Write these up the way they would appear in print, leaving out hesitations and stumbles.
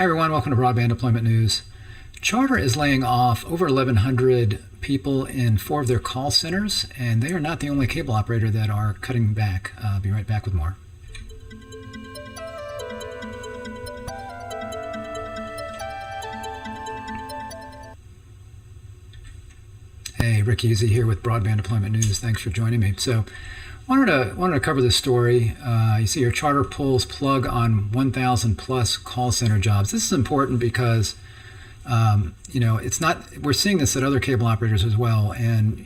Hi everyone, welcome to Broadband Deployment News. Charter is laying off over 1,100 people in 4 of their call centers, and they are not the only cable operator that are cutting back. I'll be right back with more. Hey, Rick Easy here with Broadband Deployment News. Thanks for joining me. So, wanted to cover this story. You see here, Charter pulls plug on 1,000 plus call center jobs. This is important because it's not. We're seeing this at other cable operators as well, and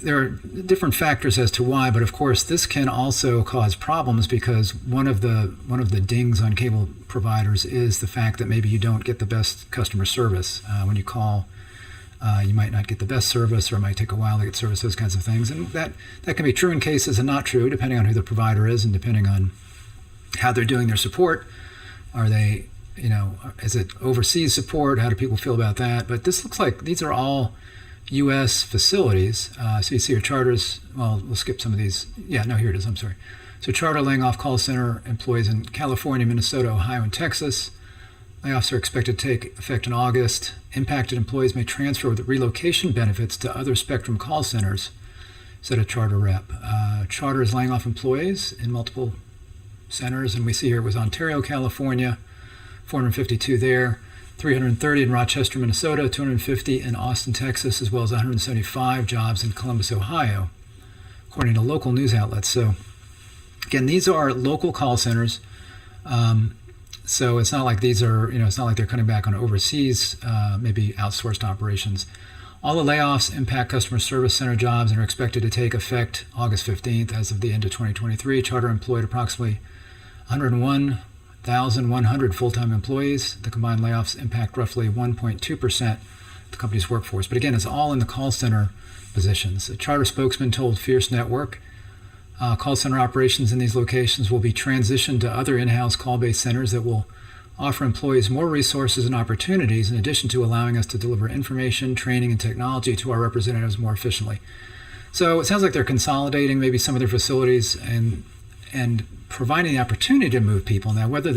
there are different factors as to why. But of course, this can also cause problems because one of the dings on cable providers is the fact that maybe you don't get the best customer service when you call. You might not get the best service, or it might take a while to get service, those kinds of things. And that can be true in cases and not true, depending on who the provider is and depending on how they're doing their support. Are they, is it overseas support? How do people feel about that? But this looks like these are all U.S. facilities. So you see your Charters, well, we'll skip some of these. Yeah, no, here it is, I'm sorry. So Charter laying off call center employees in California, Minnesota, Ohio, and Texas. Layoffs are expected to take effect in August. Impacted employees may transfer with relocation benefits to other Spectrum call centers, said a Charter rep. Charter is laying off employees in multiple centers, and we see here it was Ontario, California, 452 there, 330 in Rochester, Minnesota, 250 in Austin, Texas, as well as 175 jobs in Columbus, Ohio, according to local news outlets. So, again, these are local call centers. So it's not like these are, it's not like they're cutting back on overseas, maybe outsourced operations. All the layoffs impact customer service center jobs and are expected to take effect August 15th. As of the end of 2023, Charter employed approximately 101,100 full-time employees. The combined layoffs impact roughly 1.2% of the company's workforce. But again, it's all in the call center positions. A Charter spokesman told Fierce Network, call center operations in these locations will be transitioned to other in-house call-based centers that will offer employees more resources and opportunities in addition to allowing us to deliver information, training, and technology to our representatives more efficiently. So it sounds like they're consolidating maybe some of their facilities and providing the opportunity to move people. Now, whether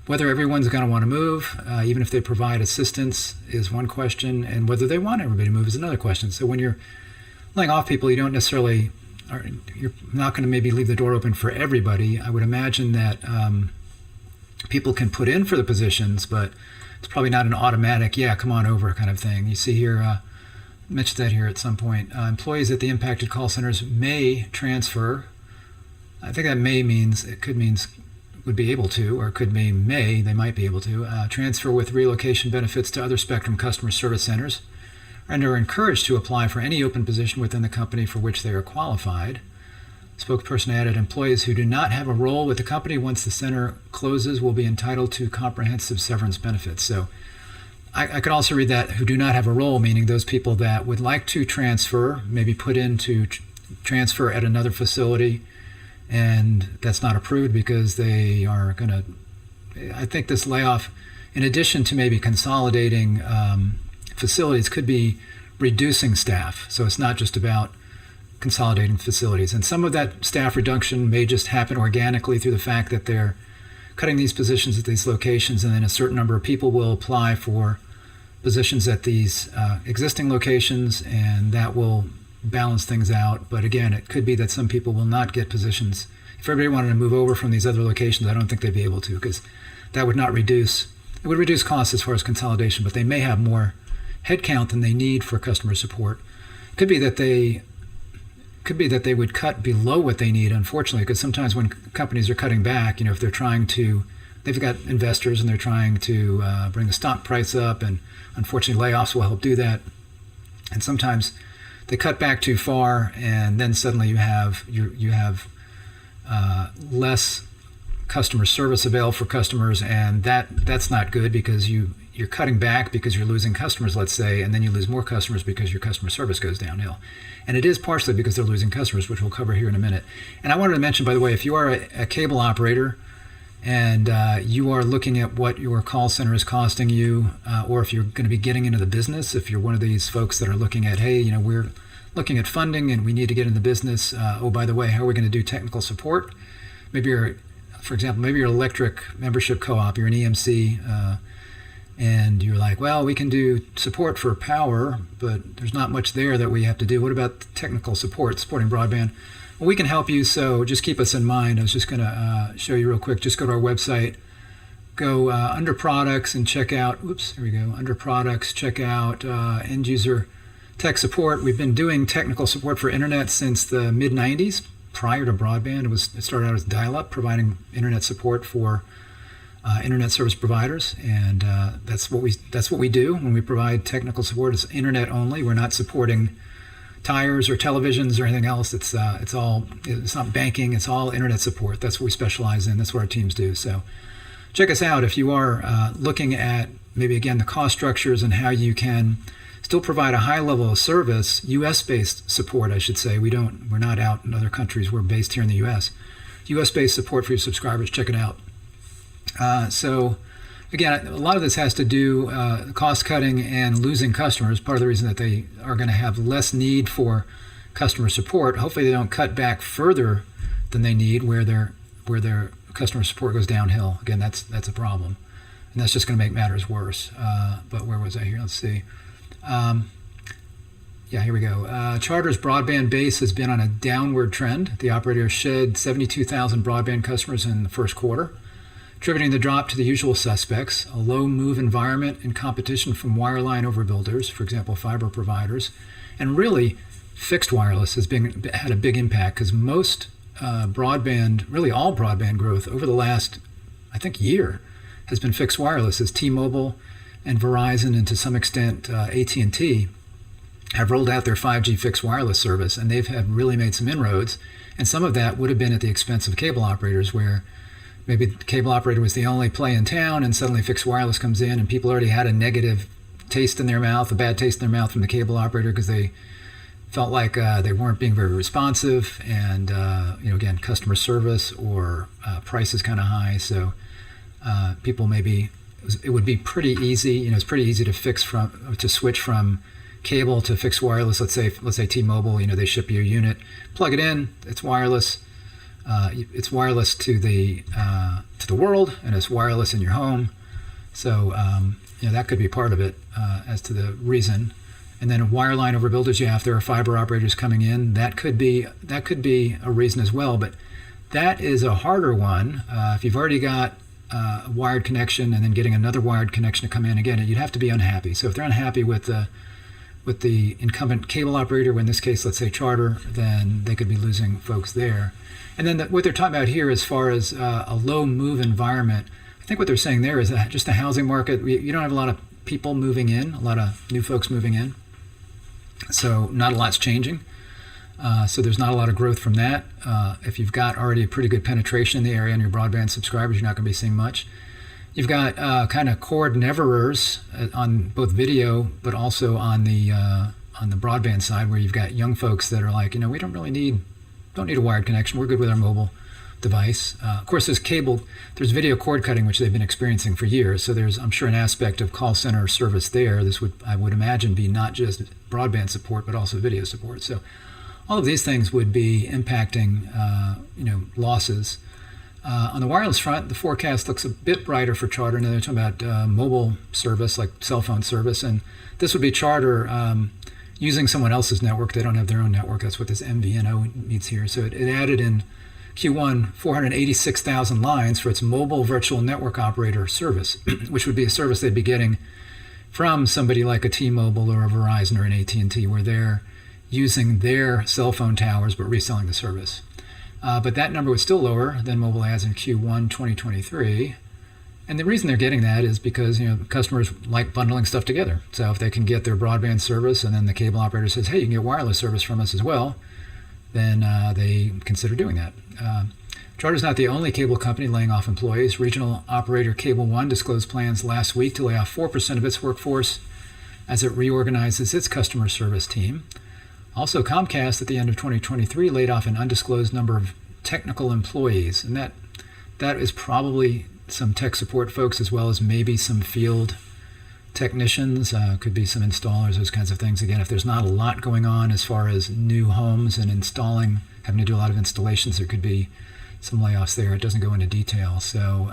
everyone's going to want to move, even if they provide assistance, is one question, and whether they want everybody to move is another question. So when you're laying off people, you don't necessarily you're not going to maybe leave the door open for everybody. I would imagine that people can put in for the positions, but it's probably not an automatic, yeah, come on over kind of thing. You see here, mentioned that here at some point. Employees at the impacted call centers may transfer. I think that may means, it could means would be able to, or it could mean they might be able to, transfer with relocation benefits to other Spectrum customer service centers, and are encouraged to apply for any open position within the company for which they are qualified. Spokesperson added, employees who do not have a role with the company once the center closes will be entitled to comprehensive severance benefits. So I could also read that who do not have a role, meaning those people that would like to transfer, maybe put in to transfer at another facility, and that's not approved because they are going to, I think this layoff, in addition to maybe consolidating facilities, could be reducing staff. So it's not just about consolidating facilities. And some of that staff reduction may just happen organically through the fact that they're cutting these positions at these locations, and then a certain number of people will apply for positions at these existing locations, and that will balance things out. But again, it could be that some people will not get positions. If everybody wanted to move over from these other locations, I don't think they'd be able to, because that would not reduce, it would reduce costs as far as consolidation, but they may have more headcount than they need for customer support. Could be that they would cut below what they need, unfortunately, because sometimes when companies are cutting back, if they're trying to, they've got investors and they're trying to bring the stock price up, and unfortunately layoffs will help do that. And sometimes they cut back too far, and then suddenly you have less customer service available for customers, and that's not good because you're cutting back because you're losing customers, let's say, and then you lose more customers because your customer service goes downhill. And it is partially because they're losing customers, which we'll cover here in a minute. And I wanted to mention, by the way, if you are a cable operator and you are looking at what your call center is costing you, or if you're going to be getting into the business, if you're one of these folks that are looking at, hey, we're looking at funding and we need to get in the business. Oh, by the way, how are we going to do technical support? Maybe you're for example, maybe you're an electric membership co-op, you're an EMC, and you're like, well, we can do support for power, but there's not much there that we have to do. What about technical support, supporting broadband? Well, we can help you, so just keep us in mind. I was just going to show you real quick. Just go to our website, go under products and check out, here we go, under products, check out end user tech support. We've been doing technical support for internet since the mid-90s. Prior to broadband, it started out as dial-up, providing internet support for internet service providers, and that's what we do when we provide technical support. It's internet only. We're not supporting tires or televisions or anything else. It's not banking. It's all internet support. That's what we specialize in. That's what our teams do. So check us out if you are looking at maybe again the cost structures and how you can still provide a high level of service, U.S.-based support, I should say. We're not out in other countries. We're based here in the U.S. U.S.-based support for your subscribers. Check it out. So again, a lot of this has to do cost cutting and losing customers. Part of the reason that they are going to have less need for customer support. Hopefully, they don't cut back further than they need, where their customer support goes downhill. Again, that's a problem, and that's just going to make matters worse. But where was I here? Let's see. Yeah, here we go. Charter's broadband base has been on a downward trend. The operator shed 72,000 broadband customers in the first quarter, attributing the drop to the usual suspects: a low move environment and competition from wireline overbuilders, for example, fiber providers, and really fixed wireless has had a big impact, because most broadband, really all broadband growth over the last, I think, year has been fixed wireless, as T-Mobile and Verizon, and to some extent AT&T, have rolled out their 5G fixed wireless service, and they've really made some inroads. And some of that would have been at the expense of cable operators, where maybe the cable operator was the only play in town, and suddenly fixed wireless comes in, and people already had a negative taste in their mouth, a bad taste in their mouth from the cable operator, because they felt like they weren't being very responsive, and again, customer service or price is kind of high. So people it would be pretty easy. It's pretty easy to switch from cable to fixed wireless. Let's say T-Mobile. They ship you a unit, plug it in, it's wireless. It's wireless to the world, and it's wireless in your home. So that could be part of it as to the reason. And then wireline overbuilders, if there are fiber operators coming in, that could be a reason as well. But that is a harder one. If you've already got a wired connection and then getting another wired connection to come in, again, you'd have to be unhappy. So if they're unhappy with the incumbent cable operator, in this case, let's say Charter, then they could be losing folks there. And then what they're talking about here, as far as a low move environment, I think what they're saying there is that just the housing market, you don't have a lot of people moving in, a lot of new folks moving in. So not a lot's changing. So there's not a lot of growth from that. If you've got already a pretty good penetration in the area on your broadband subscribers, you're not going to be seeing much. You've got kind of cord neverers on both video, but also on the broadband side, where you've got young folks that are like, we don't need a wired connection. We're good with our mobile device. Of course, there's video cord cutting, which they've been experiencing for years. So there's, I'm sure, an aspect of call center service there. This I would imagine, be not just broadband support, but also video support. So all of these things would be impacting, losses. On the wireless front, the forecast looks a bit brighter for Charter. Now they're talking about mobile service, like cell phone service, and this would be Charter using someone else's network. They don't have their own network. That's what this MVNO means here. So it added in Q1 486,000 lines for its mobile virtual network operator service, which would be a service they'd be getting from somebody like a T-Mobile or a Verizon or an AT&T, where they're using their cell phone towers but reselling the service. But that number was still lower than mobile adds in Q1 2023. And the reason they're getting that is because customers like bundling stuff together. So if they can get their broadband service, and then the cable operator says, hey, you can get wireless service from us as well, then they consider doing that. Charter's not the only cable company laying off employees. Regional operator Cable One disclosed plans last week to lay off 4% of its workforce as it reorganizes its customer service team. Also, Comcast at the end of 2023 laid off an undisclosed number of technical employees, and that is probably some tech support folks, as well as maybe some field technicians, could be some installers, those kinds of things. Again, if there's not a lot going on as far as new homes and having to do a lot of installations, there could be some layoffs there. It doesn't go into detail. So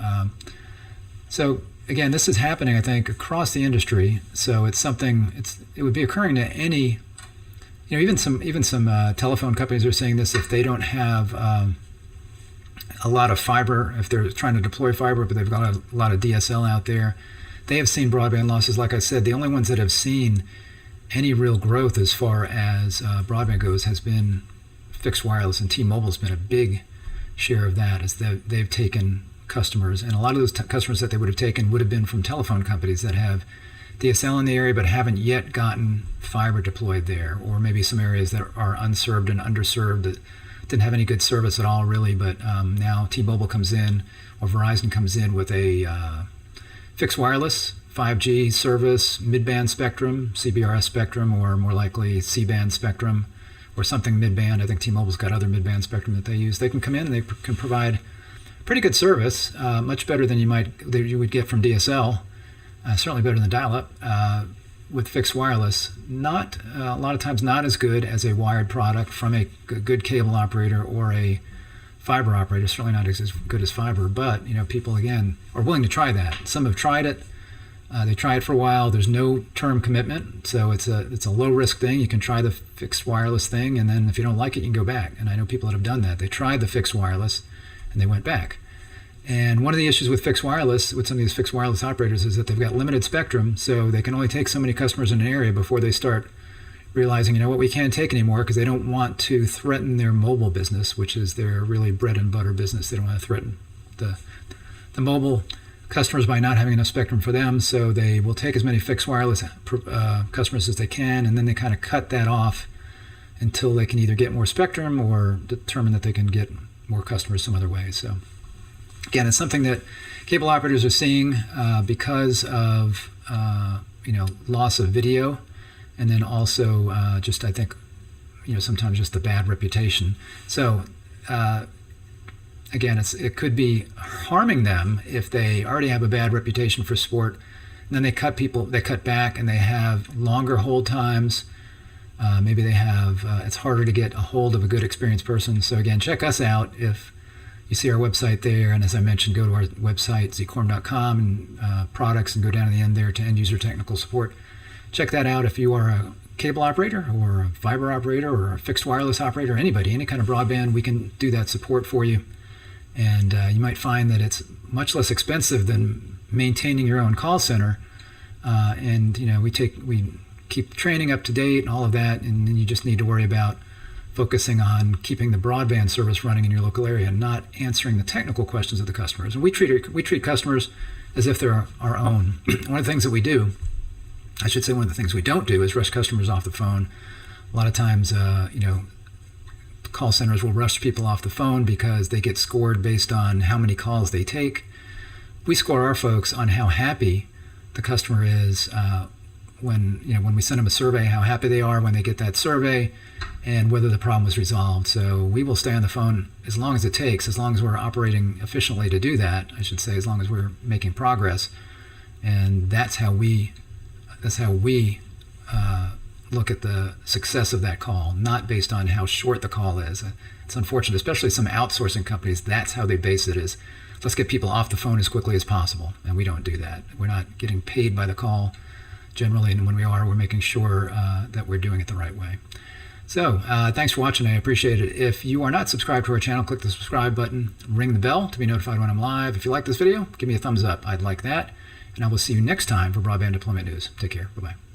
again, this is happening, I think, across the industry. So it's something. It would be occurring to any, even some telephone companies are saying this if they don't have a lot of fiber, if they're trying to deploy fiber, but they've got a lot of DSL out there. They have seen broadband losses. Like I said, the only ones that have seen any real growth as far as broadband goes has been fixed wireless, and T-Mobile's been a big share of that as they've taken customers, and a lot of those customers that they would have taken would have been from telephone companies that have DSL in the area but haven't yet gotten fiber deployed there, or maybe some areas that are unserved and underserved that didn't have any good service at all really, but now T-Mobile comes in or Verizon comes in with a fixed wireless 5G service, mid-band spectrum, CBRS spectrum, or more likely C-band spectrum, or something mid-band. I think T-Mobile's got other mid-band spectrum that they use. They can come in and they can provide pretty good service, much better than you would get from DSL, certainly better than dial-up, with fixed wireless. Not a lot of times not as good as a wired product from a good cable operator or a fiber operator. Certainly not as good as fiber, but people again are willing to try that. Some have tried it. They try it for a while. There's no term commitment, so it's a low risk thing. You can try the fixed wireless thing, and then if you don't like it, you can go back. And I know people that have done that. They tried the fixed wireless, and they went back. And one of the issues with fixed wireless, with some of these fixed wireless operators, is that they've got limited spectrum, so they can only take so many customers in an area before they start realizing, we can't take anymore, because they don't want to threaten their mobile business, which is their really bread and butter business. They don't want to threaten the mobile customers by not having enough spectrum for them, so they will take as many fixed wireless customers as they can, and then they kind of cut that off until they can either get more spectrum or determine that they can get more customers some other way. So again, it's something that cable operators are seeing because of loss of video, and then also just I think sometimes just the bad reputation. So again, it could be harming them if they already have a bad reputation for sport, and then they cut back, and they have longer hold times. Maybe they have it's harder to get a hold of a good experienced person. So again, check us out if you see our website there, and as I mentioned, go to our website zcorm.com and products, and go down to the end there to end user technical support. Check that out if you are a cable operator or a fiber operator or a fixed wireless operator, anybody, any kind of broadband, we can do that support for you. And you might find that it's much less expensive than maintaining your own call center. And we keep training up to date and all of that, and then you just need to worry about focusing on keeping the broadband service running in your local area and not answering the technical questions of the customers. And we treat customers as if they're our own. One of the things that we do, I should say one of the things we don't do, is rush customers off the phone. A lot of times, call centers will rush people off the phone because they get scored based on how many calls they take. We score our folks on how happy the customer is when we send them a survey, how happy they are when they get that survey, and whether the problem was resolved. So we will stay on the phone as long as it takes, as long as we're operating efficiently to do that, I should say, as long as we're making progress. And that's how we look at the success of that call, not based on how short the call is. It's unfortunate, especially some outsourcing companies, that's how they base it, is let's get people off the phone as quickly as possible. And we don't do that. We're not getting paid by the call generally, and when we are, we're making sure that we're doing it the right way. So thanks for watching. I appreciate it. If you are not subscribed to our channel, click the subscribe button, ring the bell to be notified when I'm live. If you like this video, give me a thumbs up. I'd like that. And I will see you next time for Broadband Deployment News. Take care. Bye-bye.